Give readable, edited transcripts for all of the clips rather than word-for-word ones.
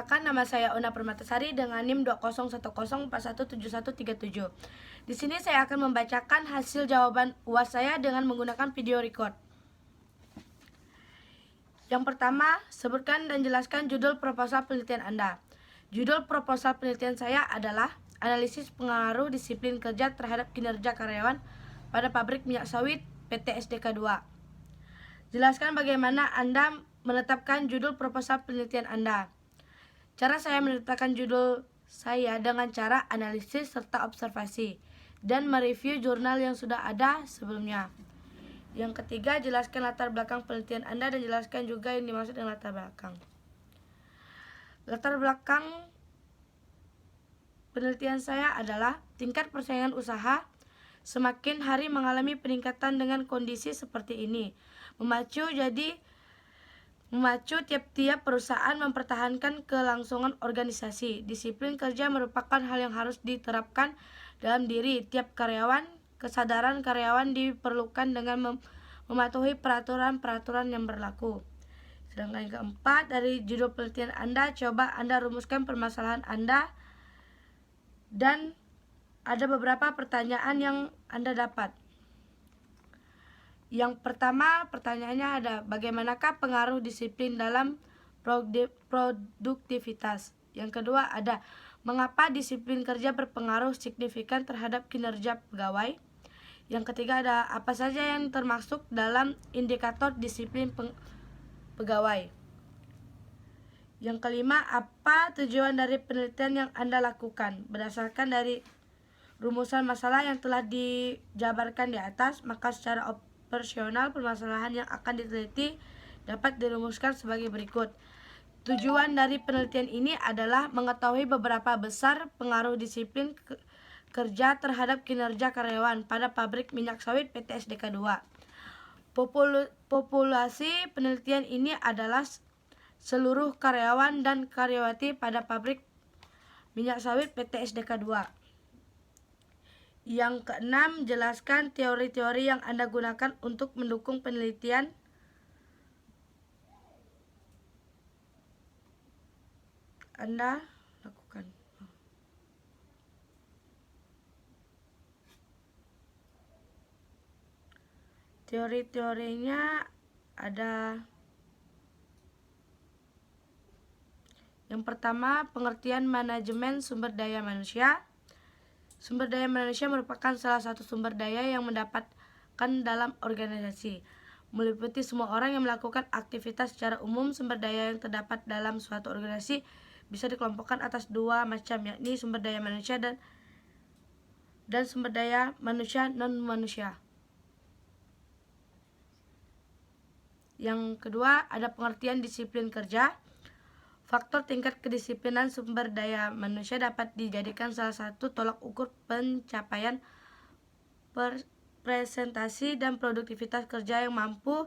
Nama saya Una Permatasari dengan NIM 201041717137. Di sini saya akan membacakan hasil jawaban UAS saya dengan menggunakan video record. Yang pertama, sebutkan dan jelaskan judul proposal penelitian Anda. Judul proposal penelitian saya adalah Analisis Pengaruh Disiplin Kerja Terhadap Kinerja Karyawan pada Pabrik Minyak Sawit PT SDK 2. Jelaskan bagaimana Anda menetapkan judul proposal penelitian Anda. Cara saya menetapkan judul saya dengan cara analisis serta observasi dan mereview jurnal yang sudah ada sebelumnya. Yang ketiga, jelaskan latar belakang penelitian Anda dan jelaskan juga yang dimaksud dengan latar belakang. Latar belakang penelitian saya adalah tingkat persaingan usaha semakin hari mengalami peningkatan dengan kondisi seperti ini, memacu tiap-tiap perusahaan mempertahankan kelangsungan organisasi. Disiplin kerja merupakan hal yang harus diterapkan dalam diri tiap karyawan. Kesadaran karyawan diperlukan dengan mematuhi peraturan-peraturan yang berlaku. Sedangkan yang keempat, dari judul penelitian Anda, coba Anda rumuskan permasalahan Anda dan ada beberapa pertanyaan yang Anda dapat. Yang pertama, pertanyaannya ada, bagaimanakah pengaruh disiplin dalam produktivitas? Yang kedua ada, mengapa disiplin kerja berpengaruh signifikan terhadap kinerja pegawai? Yang ketiga ada, apa saja yang termasuk dalam indikator disiplin pegawai? Yang kelima, apa tujuan dari penelitian yang Anda lakukan? Berdasarkan dari rumusan masalah yang telah dijabarkan di atas, maka secara operasional permasalahan yang akan diteliti dapat dirumuskan sebagai berikut. Tujuan dari penelitian ini adalah mengetahui beberapa besar pengaruh disiplin kerja terhadap kinerja karyawan pada pabrik minyak sawit PT SDK 2. Populasi penelitian ini adalah seluruh karyawan dan karyawati pada pabrik minyak sawit PT SDK 2. Yang keenam, jelaskan teori-teori yang Anda gunakan untuk mendukung penelitian Anda lakukan. Teori-teorinya ada. Yang pertama, pengertian manajemen sumber daya manusia. Sumber daya manusia merupakan salah satu sumber daya yang mendapatkan dalam organisasi, meliputi semua orang yang melakukan aktivitas secara umum. Sumber daya yang terdapat dalam suatu organisasi bisa dikelompokkan atas dua macam, yakni sumber daya manusia dan sumber daya manusia non-manusia. Yang kedua, ada pengertian disiplin kerja. Faktor tingkat kedisiplinan sumber daya manusia dapat dijadikan salah satu tolak ukur pencapaian presentasi dan produktivitas kerja yang mampu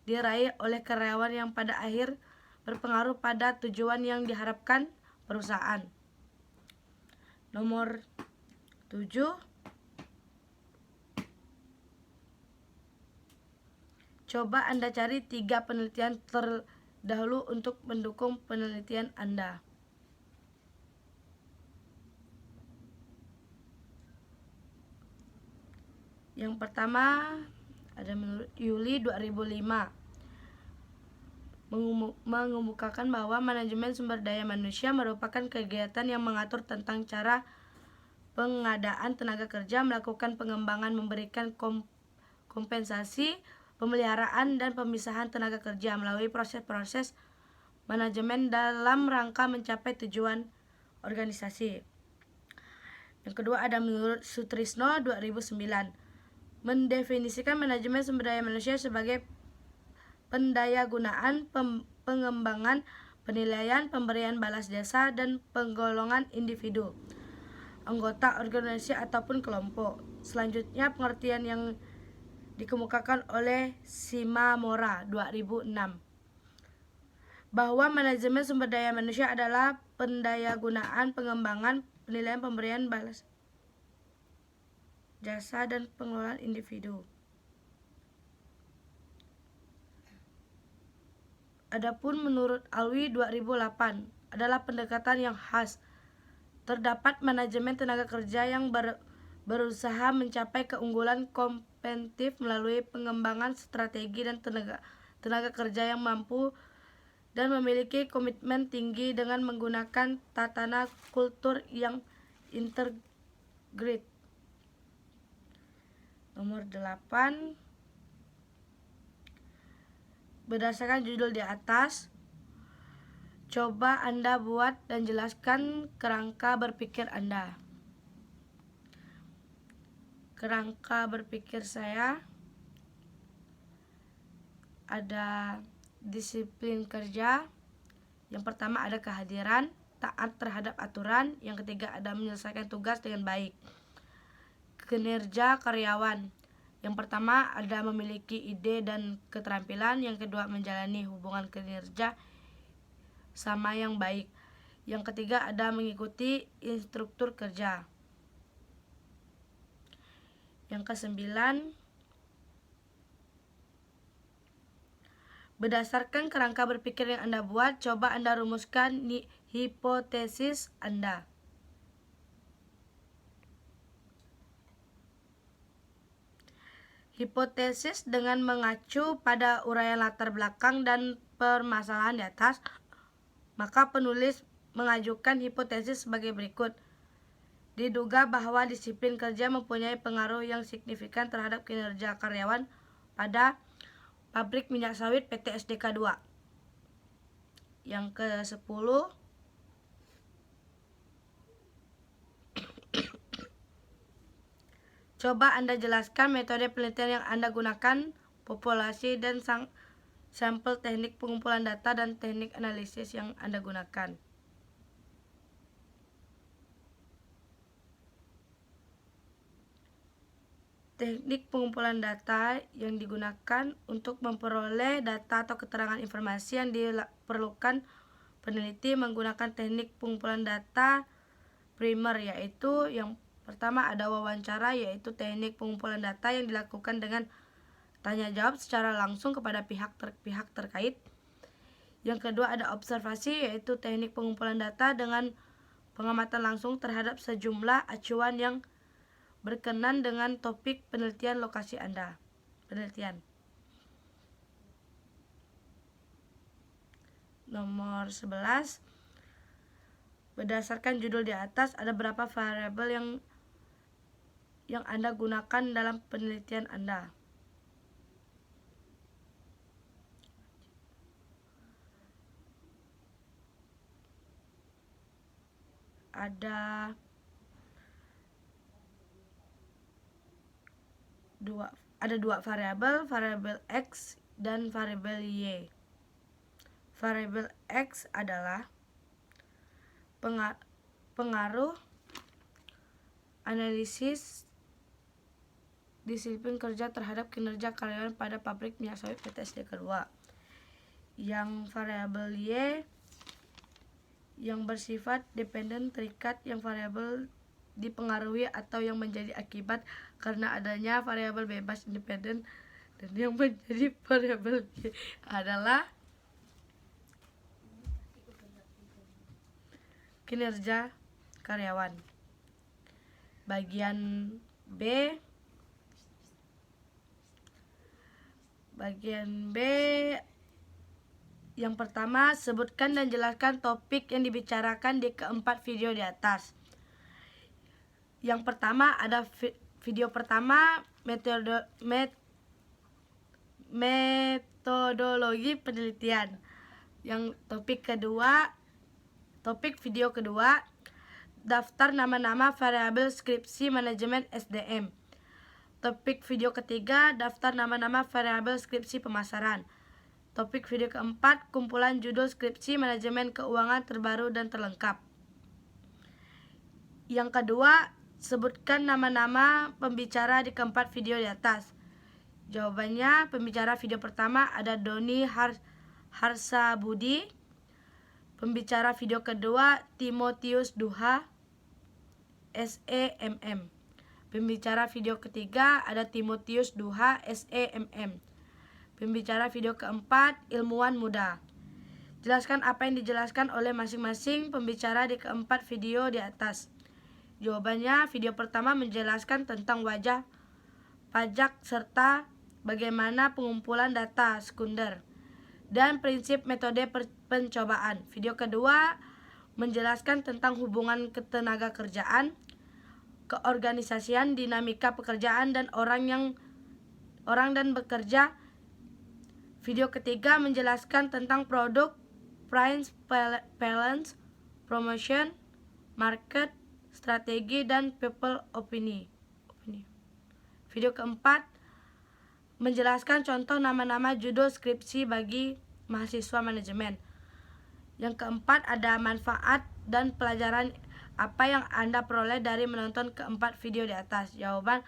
diraih oleh karyawan yang pada akhir berpengaruh pada tujuan yang diharapkan perusahaan. Nomor 7. Coba Anda cari 3 penelitian terdahulu untuk mendukung penelitian Anda. Yang pertama ada menurut Yuli 2005 mengemukakan bahwa manajemen sumber daya manusia merupakan kegiatan yang mengatur tentang cara pengadaan tenaga kerja, melakukan pengembangan, memberikan kompensasi, pemeliharaan dan pemisahan tenaga kerja melalui proses-proses manajemen dalam rangka mencapai tujuan organisasi. Yang kedua ada menurut Sutrisno 2009 mendefinisikan manajemen sumber daya manusia sebagai pendayagunaan, pengembangan, penilaian, pemberian balas jasa dan penggolongan individu, anggota organisasi ataupun kelompok. Selanjutnya pengertian yang dikemukakan oleh Shimamura 2006 bahwa manajemen sumber daya manusia adalah pendayagunaan, pengembangan, penilaian, pemberian balas jasa dan pengelolaan individu. Adapun menurut Alwi 2008 adalah pendekatan yang khas. Terdapat manajemen tenaga kerja yang berusaha mencapai keunggulan kompetitif melalui pengembangan strategi dan tenaga kerja yang mampu dan memiliki komitmen tinggi dengan menggunakan tatanan kultur yang integrated. Nomor 8. Berdasarkan judul di atas, coba Anda buat dan jelaskan kerangka berpikir Anda. Kerangka berpikir saya ada disiplin kerja. Yang pertama ada kehadiran, taat terhadap aturan. Yang ketiga ada menyelesaikan tugas dengan baik. Kinerja karyawan. Yang pertama ada memiliki ide dan keterampilan. Yang kedua menjalani hubungan kinerja sama yang baik. Yang ketiga ada mengikuti instruktur kerja. Yang kesembilan, berdasarkan kerangka berpikir yang Anda buat, coba Anda rumuskan hipotesis Anda. Hipotesis dengan mengacu pada uraian latar belakang dan permasalahan di atas, maka penulis mengajukan hipotesis sebagai berikut. Diduga bahwa disiplin kerja mempunyai pengaruh yang signifikan terhadap kinerja karyawan pada pabrik minyak sawit PT SDK 2. Yang ke-10, coba Anda jelaskan metode penelitian yang Anda gunakan, populasi dan sampel, teknik pengumpulan data, dan teknik analisis yang Anda gunakan. Teknik pengumpulan data yang digunakan untuk memperoleh data atau keterangan informasi yang diperlukan peneliti menggunakan teknik pengumpulan data primer, yaitu yang pertama ada wawancara, yaitu teknik pengumpulan data yang dilakukan dengan tanya jawab secara langsung kepada pihak terkait. Yang kedua ada observasi, yaitu teknik pengumpulan data dengan pengamatan langsung terhadap sejumlah acuan yang berkenan dengan topik penelitian lokasi Anda. Nomor 11. Berdasarkan judul di atas, ada berapa variabel yang Anda gunakan dalam penelitian Anda? Ada dua variabel X dan variabel Y. Variabel X adalah pengaruh analisis disiplin kerja terhadap kinerja karyawan pada pabrik minyak sawit PT SDK 2. Yang variabel Y yang bersifat dependen terikat, yang variabel dipengaruhi atau yang menjadi akibat karena adanya variabel bebas independen, dan yang menjadi variabel Y adalah kinerja karyawan. Bagian B yang pertama, sebutkan dan jelaskan topik yang dibicarakan di keempat video di atas. Yang pertama ada video pertama, metodologi penelitian. Yang topik video kedua, daftar nama-nama variabel skripsi manajemen SDM. Topik video ketiga, daftar nama-nama variabel skripsi pemasaran. Topik video keempat, kumpulan judul skripsi manajemen keuangan terbaru dan terlengkap. Yang kedua, sebutkan nama-nama pembicara di keempat video di atas. Jawabannya, pembicara video pertama ada Doni Harsabudi. Pembicara video kedua Timotius Duha, SEMM. Pembicara video ketiga ada Timotius Duha, SEMM. Pembicara video keempat ilmuwan muda. Jelaskan apa yang dijelaskan oleh masing-masing pembicara di keempat video di atas. Jawabannya, video pertama menjelaskan tentang wajah pajak serta bagaimana pengumpulan data sekunder dan prinsip metode pencobaan. Video kedua menjelaskan tentang hubungan ketenaga kerjaan, keorganisasian, dinamika pekerjaan dan orang dan bekerja. Video ketiga menjelaskan tentang produk, price balance, promotion, market, strategi, dan people opinion. Video keempat menjelaskan contoh nama-nama judul skripsi bagi mahasiswa manajemen. Yang keempat ada manfaat dan pelajaran apa yang Anda peroleh dari menonton keempat video di atas. Jawaban,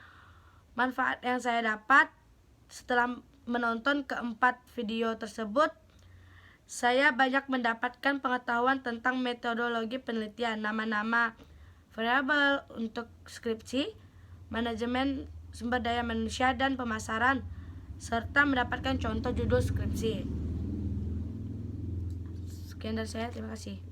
manfaat yang saya dapat setelah menonton keempat video tersebut, saya banyak mendapatkan pengetahuan tentang metodologi penelitian, nama-nama variabel untuk skripsi, manajemen sumber daya manusia dan pemasaran, serta mendapatkan contoh judul skripsi. Sekian dari saya, terima kasih.